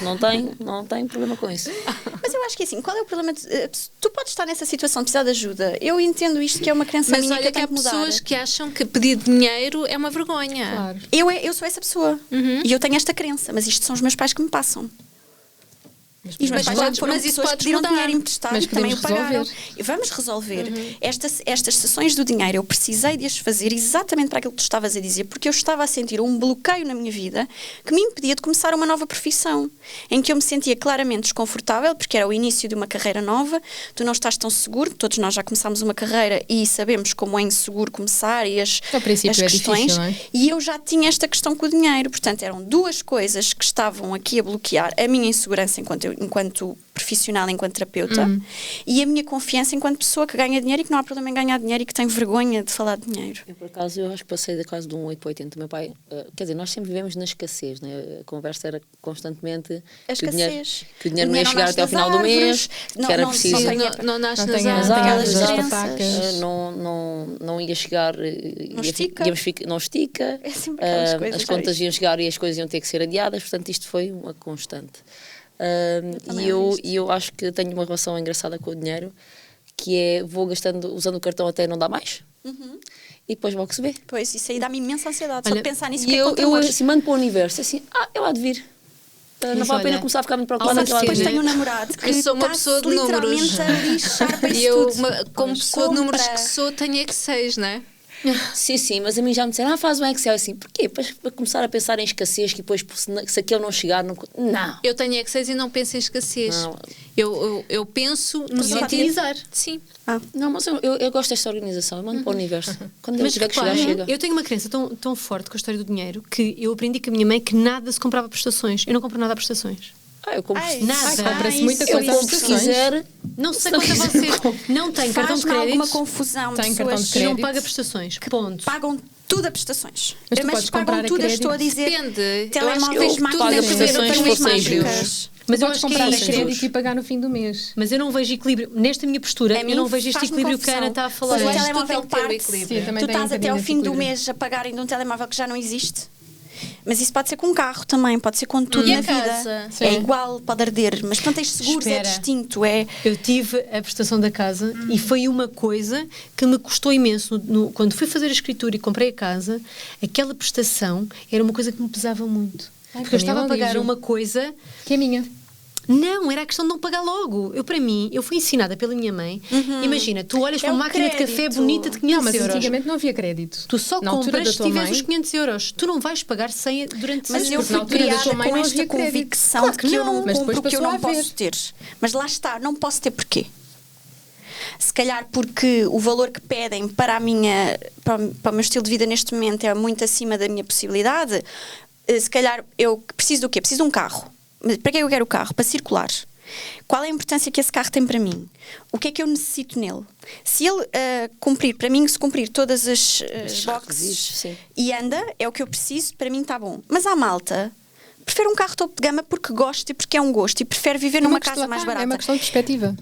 Não tem problema com isso. Mas eu acho que assim, qual é o problema? Tu podes estar nessa situação de precisar de ajuda. Eu entendo isto que é uma crença minha que eu tenho que mudar. Mas olha que há pessoas que acham que pedir dinheiro é uma vergonha. Claro. Eu sou essa pessoa. E eu tenho esta crença, mas isto são os meus pais que me passam. E os meus pais já foram pessoas que pediram dinheiro emprestado e também o pagaram. E vamos resolver. Estas sessões do dinheiro, eu precisei de as fazer exatamente para aquilo que tu estavas a dizer, porque eu estava a sentir um bloqueio na minha vida que me impedia de começar uma nova profissão, em que eu me sentia claramente desconfortável, porque era o início de uma carreira nova, tu não estás tão seguro, todos nós já começámos uma carreira e sabemos como é inseguro começar e as questões, difícil, não é? E eu já tinha esta questão com o dinheiro, portanto eram duas coisas que estavam aqui a bloquear a minha insegurança enquanto profissional, enquanto terapeuta, e a minha confiança enquanto pessoa que ganha dinheiro e que não há problema em ganhar dinheiro e que tem vergonha de falar de dinheiro. Eu, por acaso, acho que passei da casa de um 8 para 80. Meu pai, quer dizer, nós sempre vivemos na escassez, né? A conversa era constantemente que o dinheiro não ia chegar até ao final do mês, que era preciso... Não nasce nas árvores, não ia chegar... Não estica. É sempre aquelas coisas. As contas iam chegar e as coisas iam ter que ser adiadas, portanto isto foi uma constante. E eu acho que tenho uma relação engraçada com o dinheiro, que é, vou gastando, usando o cartão até não dá mais, e depois logo se vê. Pois, isso aí dá-me imensa ansiedade, só de pensar nisso. E eu assim, mando para o universo, assim, eu há de vir. Não vale a pena começar a ficar muito preocupada. Depois tenho um namorado que eu sou uma pessoa de números. Literalmente a lixar para e eu, como pessoa de números que sou, tenho Excel, não é? Sim, mas a mim já me disseram, faz um Excel assim, porquê? Para começar a pensar em escassez, que depois se aquele não chegar, não. Eu tenho Excel e não penso em escassez. Não. Eu penso no sentido. Sim. Não, mas eu gosto desta organização, eu mando para o universo. Quando ele tiver que chegar, chega. Eu tenho uma crença tão forte com a história do dinheiro que eu aprendi com a minha mãe que nada se comprava a prestações. Eu não compro nada a prestações. Eu compro nada. Compra-se muita coisa eu se quiser. Não sei quanto a vocês. Não tem cartão de crédito. Alguma confusão de pessoas que não pagam prestações. Ponto. Pagam tudo a prestações. Mas pagam tudo, eu estou a dizer. Depende. Telemóveis, máquinas. Mas eu acho que comprar a crédito e pagar no fim do mês. Mas eu não vejo equilíbrio. Nesta minha postura, eu não vejo este equilíbrio que a Ana está a falar. O telemóvel parte. Tu Tu estás até ao fim do mês a pagarem de um telemóvel que já não existe. Mas isso pode ser com um carro também, pode ser com tudo na vida. Casa? É igual, pode arder, mas quando tens seguros é distinto. Eu tive a prestação da casa e foi uma coisa que me custou imenso. Quando fui fazer a escritura e comprei a casa, aquela prestação era uma coisa que me pesava muito. Porque eu estava a pagar uma coisa que é minha. Não, era a questão de não pagar logo. Eu fui ensinada pela minha mãe. Imagina, tu olhas para uma máquina de café bonita de 500 euros. Mas antigamente não havia crédito. Tu só compras se tiveres os 500 euros. Tu não vais pagar 100 durante 6 meses. Mas eu fui criada com esta convicção de que eu não compro o que eu não posso ter. Mas lá está, não posso ter porquê. Se calhar porque o valor que pedem para o meu estilo de vida neste momento é muito acima da minha possibilidade. Se calhar eu preciso do quê? Preciso de um carro. Para que eu quero o carro? Para circular. Qual é a importância que esse carro tem para mim? O que é que eu necessito nele? Se ele se cumprir todas as boxes e anda, é o que eu preciso, para mim está bom. Mas há malta, prefere um carro topo de gama porque gosta e porque é um gosto e prefere viver numa casa mais barata. É uma questão de perspectiva.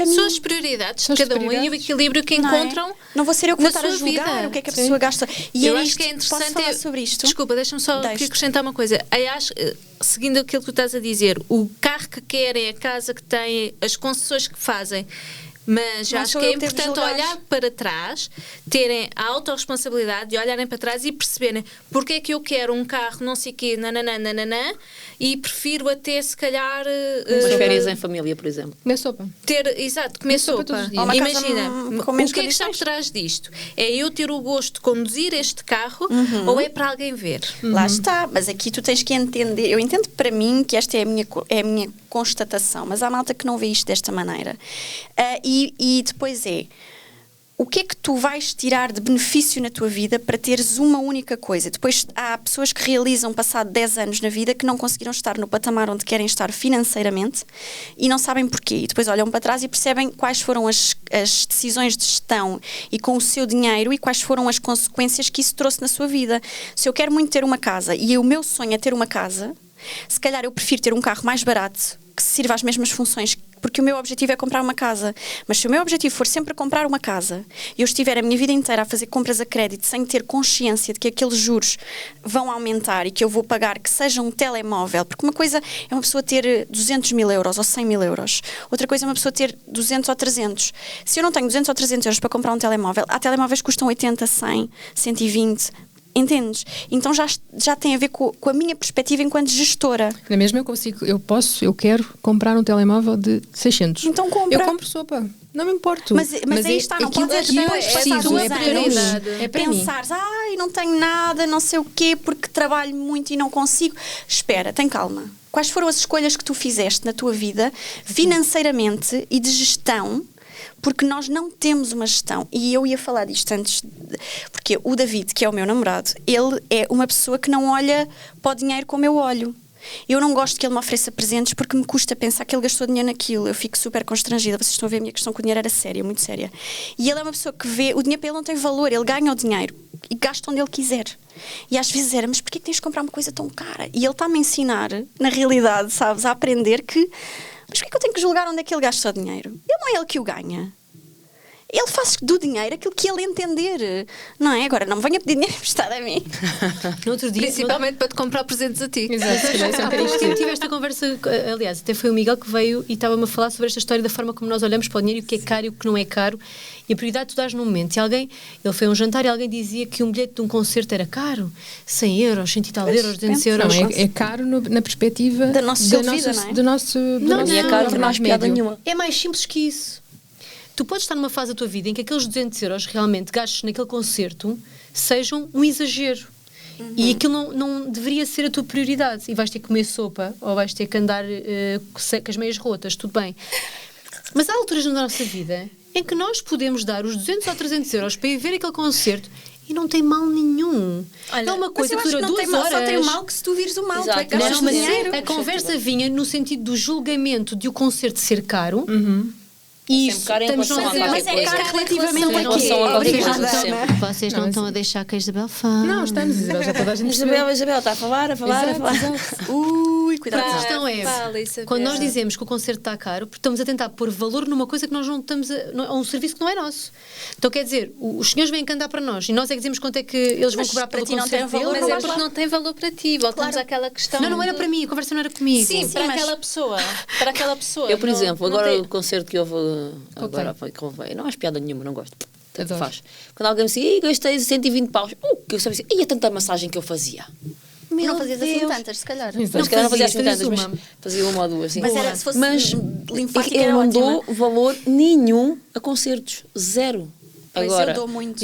São as prioridades de cada um e o equilíbrio que encontram. Não vou ser eu que vou estar a julgar o que é que a pessoa gasta. E eu acho que é interessante. Posso falar sobre isto? Desculpa, deixa-me só acrescentar uma coisa. Eu acho, seguindo aquilo que tu estás a dizer, o carro que querem, a casa que têm, as concessões que fazem. Mas acho que é importante olhar para trás, terem a autorresponsabilidade de olharem para trás e perceberem porque é que eu quero um carro, não sei o quê, nananã, e prefiro até se calhar umas férias em família, por exemplo. Comer sopa. Comer sopa. Imagina, o que é que está por trás disto? É eu ter o gosto de conduzir este carro ou é para alguém ver? Lá está, mas aqui tu tens que entender. Eu entendo para mim que esta é a minha constatação, mas há malta que não vê isto desta maneira. E depois o que é que tu vais tirar de benefício na tua vida para teres uma única coisa? Depois há pessoas que realizam passado 10 anos na vida que não conseguiram estar no patamar onde querem estar financeiramente e não sabem porquê. E depois olham para trás e percebem quais foram as decisões de gestão e com o seu dinheiro e quais foram as consequências que isso trouxe na sua vida. Se eu quero muito ter uma casa e o meu sonho é ter uma casa, se calhar eu prefiro ter um carro mais barato que sirva às mesmas funções, porque o meu objetivo é comprar uma casa. Mas se o meu objetivo for sempre comprar uma casa e eu estiver a minha vida inteira a fazer compras a crédito sem ter consciência de que aqueles juros vão aumentar e que eu vou pagar que seja um telemóvel, porque uma coisa é uma pessoa ter 200 mil euros ou 100 mil euros, outra coisa é uma pessoa ter 200 ou 300. Se eu não tenho 200 ou 300 euros para comprar um telemóvel, há telemóveis que custam 80, 100, 120. Entendes? Então já tem a ver com a minha perspectiva enquanto gestora. Na mesma eu quero comprar um telemóvel de 600. Então compra. Eu compro sopa. Não me importo. Mas aí está, não pode pensar, não tenho nada, não sei o quê, porque trabalho muito e não consigo. Espera, tem calma. Quais foram as escolhas que tu fizeste na tua vida, financeiramente e de gestão? Porque nós não temos uma gestão. E eu ia falar disto antes, porque o David, que é o meu namorado, ele é uma pessoa que não olha para o dinheiro como eu olho. Eu não gosto que ele me ofereça presentes porque me custa pensar que ele gastou dinheiro naquilo. Eu fico super constrangida. Vocês estão a ver, a minha questão com o dinheiro era séria, muito séria. E ele é uma pessoa que vê, o dinheiro para ele não tem valor, ele ganha o dinheiro e gasta onde ele quiser. E às vezes mas porquê que tens de comprar uma coisa tão cara? E ele está-me a ensinar, na realidade, sabes, a aprender que mas porquê que eu tenho que julgar onde é que ele gasta o dinheiro? Ele não é ele que o ganha. Ele faz do dinheiro aquilo que ele entender. Não é? Agora, não me venha pedir dinheiro emprestado a mim. No outro dia, principalmente para te comprar presentes a ti. Exato. Eu tive esta conversa, aliás, até foi o Miguel que veio e estava-me a falar sobre esta história da forma como nós olhamos para o dinheiro, o que é caro e o que não é caro. E a prioridade que tu dás no momento. Ele foi a um jantar e alguém dizia que um bilhete de um concerto era caro. 100 euros, 100 e tal euros, 200 euros. Não, é caro na perspectiva da nossa vida, não é? Do nosso não é caro, não há piada nenhuma. É mais simples que isso. Tu podes estar numa fase da tua vida em que aqueles 200 euros realmente gastos naquele concerto sejam um exagero. E aquilo não deveria ser a tua prioridade. E vais ter que comer sopa ou vais ter que andar com as meias rotas, tudo bem. Mas há alturas na nossa vida em que nós podemos dar os 200 ou 300 euros para ir ver aquele concerto e não tem mal nenhum. Olha, é uma coisa que dura 2 horas. Só tem o mal que se tu vires o mal. Exato. Tu mas a conversa vinha no sentido do julgamento de o concerto ser caro. Isso, caro em relação a qualquer mas é coisa. caro relativamente Em relação a a qualquer quê? coisa, Obrigada. sempre. Vocês não estão a deixar que a Isabel fale. Não, estamos, Isabel, já toda a gente Isabel percebeu. está a falar. Exato. Ui, A cuidado. questão é, Fala, Isabel. quando nós dizemos que o concerto está caro, porque estamos a tentar pôr valor numa coisa que nós não estamos a um serviço que não é nosso. Então quer dizer, os senhores vêm cantar para nós e nós é que dizemos quanto é que eles vão Mas cobrar para pelo ti não concerto tem valor, deles. Mas é porque não tem valor para ti. Voltamos àquela questão. Não era para mim, a conversa não era comigo. Sim, para mas- aquela pessoa. Para aquela pessoa. Eu, por Não- exemplo, não agora tem- o concerto que houve agora foi que levei, não acho piada nenhuma, não gosto. Tanto Adoro. faz. Quando alguém me diz, "Ih, gastei 120 paus", que eu sabia assim, "Ih, é tanta massagem que eu fazia." E não fazias assim tantas, se calhar. Exato. Mas se calhar não fazia assim fazias tantas, mas uma. fazia uma ou duas. Sim. Mas era, se fosse Mas linfática, eu era não ótima. dou valor nenhum a concertos. Zero. Pois Agora, eu dou muito.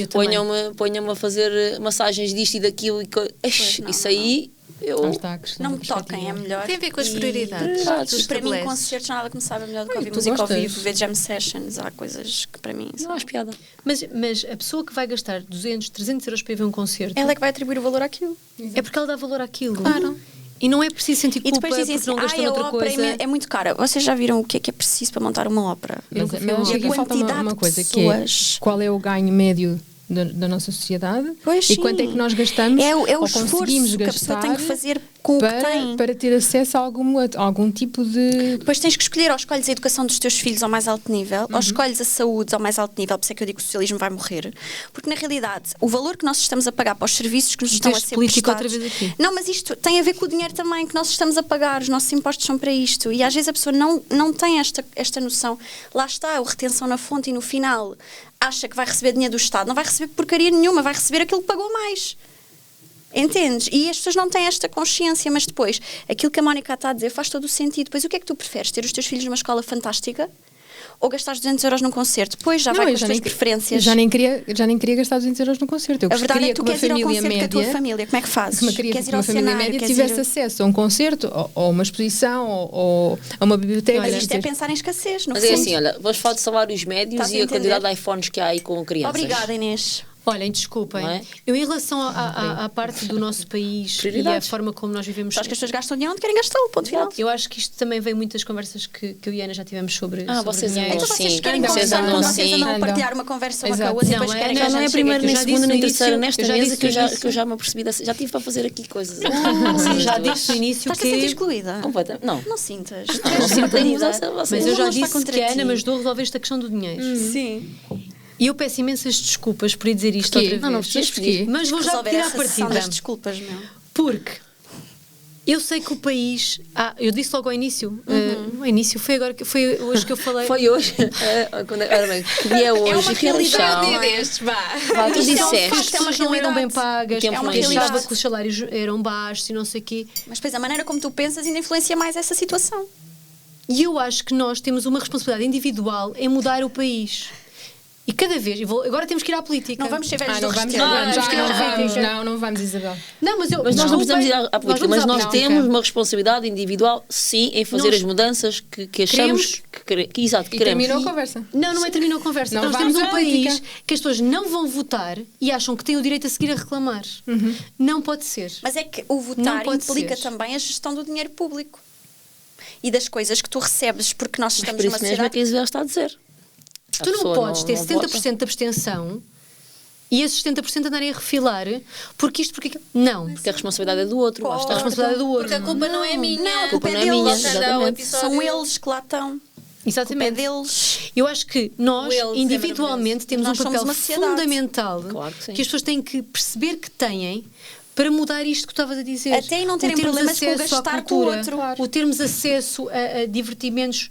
ponham-me a fazer massagens disto e daquilo. não, Isso aí, eu... Lá está a questão Não da me toquem, é perspectiva. melhor. Tem a ver com as E- prioridades. E Tu para mim, estabeleces. concertos nada começava melhor do que ouvir tu música ao gostas. vivo, ver jam sessions. Há coisas que para mim Não acho piada. Mas a pessoa que vai gastar 200, 300 euros para ir ver um concerto ela é que vai atribuir o valor àquilo. é porque ela dá valor àquilo. Claro. E não é preciso sentir E culpa depois dizem porque assim, não gastou a noutra ópera coisa. é muito cara. Vocês já viram o que é preciso para montar uma ópera? Mas Nunca fui acho a que aqui uma falta uma quantidade coisa, de que é pessoas. qual é o ganho médio da nossa sociedade Pois e sim. quanto é que nós gastamos É o ou esforço conseguimos que a pessoa gastar tem que fazer com o que tem. para ter acesso a algum tipo de... Depois tens que escolher, ou escolhes a educação dos teus filhos ao mais alto nível, ou escolhes a saúde ao mais alto nível, por isso é que eu digo que o socialismo vai morrer. Porque na realidade, o valor que nós estamos a pagar para os serviços que nos estão a Meteste ser política prestados... outra vez aqui. Não, mas isto tem a ver com o dinheiro também que nós estamos a pagar, os nossos impostos são para isto. E às vezes a pessoa não tem esta noção. Lá está, a retenção na fonte e no final acha que vai receber dinheiro do Estado. Não vai receber porcaria nenhuma, vai receber aquilo que pagou mais. Entendes? E as pessoas não têm esta consciência, mas depois, aquilo que a Mónica está a dizer faz todo o sentido. Depois, o que é que tu preferes? Ter os teus filhos numa escola fantástica ou gastar 200 euros num concerto? Depois já vai com as tuas preferências. Já nem queria gastar 200 euros no concerto. Eu A verdade é gostaria que tu que uma queres ir ao família concerto com a tua média... família. Como é que fazes? Queres ir ao uma família cenário? média Queres tivesse ir... acesso a um concerto ou uma exposição ou a uma biblioteca. Mas quer isto é dizer, pensar em escassez, no Mas é fundo. assim, olha, vamos falar de salários médios Estás a e a entender? quantidade de iPhones que há aí com crianças. Obrigada, Inês. Olhem, desculpem. Não é? Eu, em relação à parte do nosso país e à Prioridades. forma como nós vivemos. Acho que as pessoas gastam dinheiro onde querem gastá-lo, ponto final. Eu acho que isto também vem muitas conversas que eu e a Ana já tivemos sobre. sobre vocês dinheiro. andam Então vocês Sim, querem vocês conversar, andam vocês assim. andam a Andam. partilhar uma conversa uma com a Exato. outra e Não, depois é, querem já que Já não é a gente primeira, chegue nem já a segunda, disse nem a no terceira. início, Nesta eu já mesa disse que no início. eu já me apercebi já tive para fazer aqui coisas. Sim, já disse no início Estás a sentir que. excluída? Completamente. Não. Não sintas. Não sinto querida. vocês. Mas eu já não está disse contra que a ti. Ana me ajudou a resolver esta questão do dinheiro. Sim. E eu peço imensas desculpas por ir dizer isto Porquê? outra vez. Não precisas pedir. Mas vou já Resolver pedir à essa sessão das partida. desculpas, meu. Porque eu sei que o país. Eu disse logo ao início. Ao início foi agora foi hoje que eu falei. Foi hoje. Ora bem, que dia é hoje? uma Que horas realidade, são? não é? destes, vá. Vá, tu Isto é um Que as facto, disseste. é uma pessoas não eram bem realidade. pagas, É uma que achava realidade. que os salários eram baixos e não sei o quê. Mas depois a maneira como tu pensas ainda influencia mais essa situação. E eu acho que nós temos uma responsabilidade individual em mudar o país. E cada vez, agora temos que ir à política. Não vamos ser velhos não do vamos, Restelo. não vamos, Isabel. Não, mas eu. Mas nós não precisamos ir à política, mas nós Não, temos ok. uma responsabilidade individual, sim, em fazer Nós as mudanças que achamos exato, que E queremos. terminou a conversa. Não terminou a conversa. Não Nós vamos temos um à país política. que as pessoas não vão votar e acham que têm o direito a seguir a reclamar. Não pode ser. Mas é que o Não votar pode implica ser. também a gestão do dinheiro público. E das coisas que tu recebes, porque nós Mas estamos por numa isso mesmo é sociedade... que a Isabel está a dizer. A Tu não pessoa podes ter não 70% de abstenção e esses 70% andarem a refilar porque isto, porque aquilo. Não. Porque a responsabilidade é do outro. Lá A está. responsabilidade é do outro. Porque a culpa não é minha. Não, a culpa culpa não é é minha, deles. exatamente. São eles que lá estão. A culpa é Exatamente. deles. Eu acho que nós, O eles é individualmente, temos Nós um somos papel uma sociedade. fundamental Claro que sim. as pessoas têm que perceber que têm para mudar isto que estavas a dizer. Até e não terem O termos problemas com o acesso à gastar com o cultura, outro. o termos acesso a divertimentos.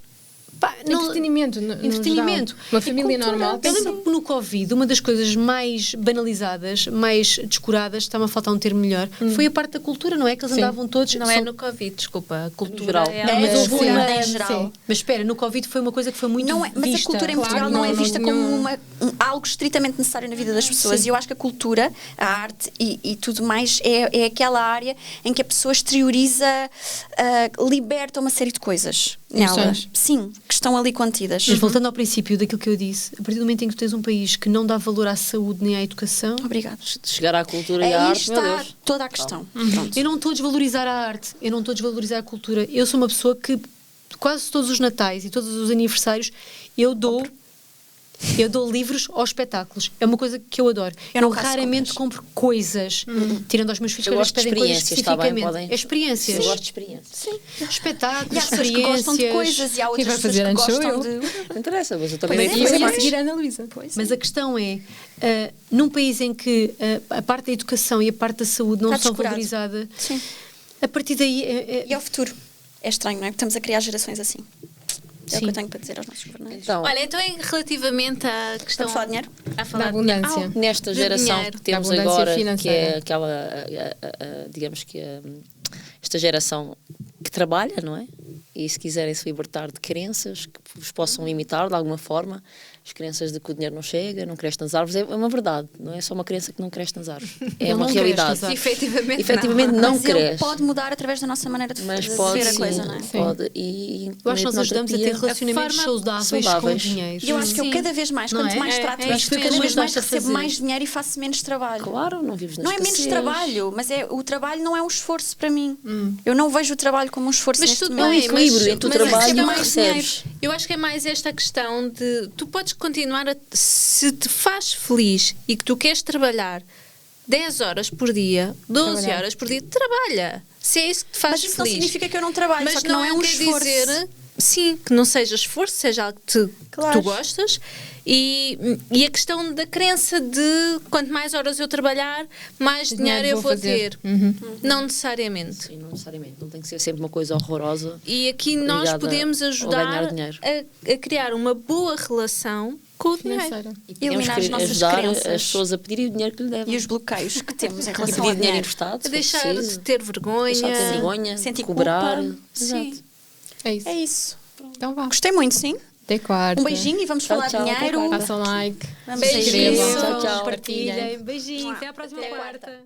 Pá, não- Entretenimento. no Entretenimento. geral. Uma família cultura. normal. Eu lembro que no Covid, uma das coisas mais banalizadas, mais descuradas, está-me a faltar um termo melhor, foi a parte da cultura, não é? Que eles Sim. andavam todos. Não é no Covid, desculpa. A cultura geral. é Não, mas É, houve sim, uma. em geral. Sim. Mas espera, no Covid foi uma coisa que foi muito Não é, mas vista. a cultura em Claro, Portugal não é não vista como tinham- algo estritamente necessário na vida das pessoas. E eu acho que a cultura, a arte e tudo mais é aquela área em que a pessoa exterioriza, liberta uma série de coisas nela. Emoções. Sim, que estão ali contidas. Mas voltando ao princípio daquilo que eu disse, a partir do momento em que tu tens um país que não dá valor à saúde nem à educação, Obrigada. De chegar à cultura e à Aí arte, meu está Deus. toda a questão. Pronto. eu não estou a desvalorizar a arte, eu não estou a desvalorizar a cultura. Eu sou uma pessoa que quase todos os natais e todos os aniversários, eu dou livros aos espetáculos. É uma coisa que eu adoro. Eu raramente compro coisas, tirando aos meus filhos, que eles pedem coisas especificamente. Experiências. Eu gosto de experiências. Sim. Espetáculos, e há pessoas que gostam de coisas e há outras pessoas que gostam de... Não interessa, mas eu também ia seguir a Ana Luísa. Mas a questão é, num país em que a parte da educação e a parte da saúde não são valorizadas, a partir daí... E ao futuro? É estranho, não é? Porque estamos a criar gerações assim. É o que eu tenho para dizer aos nossos governantes. Então, olha, então relativamente à questão... A falar de dinheiro? A falar da abundância. Nesta geração que temos agora, que é aquela, digamos que esta geração que trabalha, não é? E se quiserem se libertar de crenças que vos possam limitar de alguma forma, as crenças de que o dinheiro não chega, não cresce nas árvores, é uma verdade, não é só uma crença que não cresce nas árvores, é uma realidade. Efetivamente não cresce. Ele pode mudar através da nossa maneira de ver a coisa, não é? Pode. Eu acho que nós ajudamos a ter relacionamentos saudáveis com dinheiro. E eu acho que eu cada vez mais, quanto mais trato isto, cada vez mais recebo mais dinheiro e faço menos trabalho. Claro, não vives na Não é menos trabalho, mas o trabalho não é um esforço para mim. Eu não vejo o trabalho como um esforço neste momento. Mas tudo bem, entre o trabalho e o que recebes. Eu acho que é mais esta questão de tu podes continuar se te faz feliz e que tu queres trabalhar 10 horas por dia, 12 horas por dia, trabalha. Se é isso que te faz feliz. Mas isso não significa que eu não trabalho, mas só que não é um esforço. Dizer, sim, que não seja esforço, seja algo que tu gostas. E a questão da crença de quanto mais horas eu trabalhar, mais dinheiro eu vou ter. Não necessariamente. Sim, não necessariamente. Não tem que ser sempre uma coisa horrorosa. E aqui nós podemos ajudar a criar uma boa relação com o dinheiro. E eliminar as nossas crenças. As pessoas a pedirem o dinheiro que lhe devem. E os bloqueios que temos em relação ao dinheiro emprestado. A deixar de ter vergonha. Deixar de ter vergonha. Sentir cobrar. Culpa. Sim. É isso. Então vá. Gostei muito, sim. Até quarta. Um beijinho e vamos falar de dinheiro. Façam like. Beijinho. Tchau. Partilhem. Beijinho. Até a próxima quarta.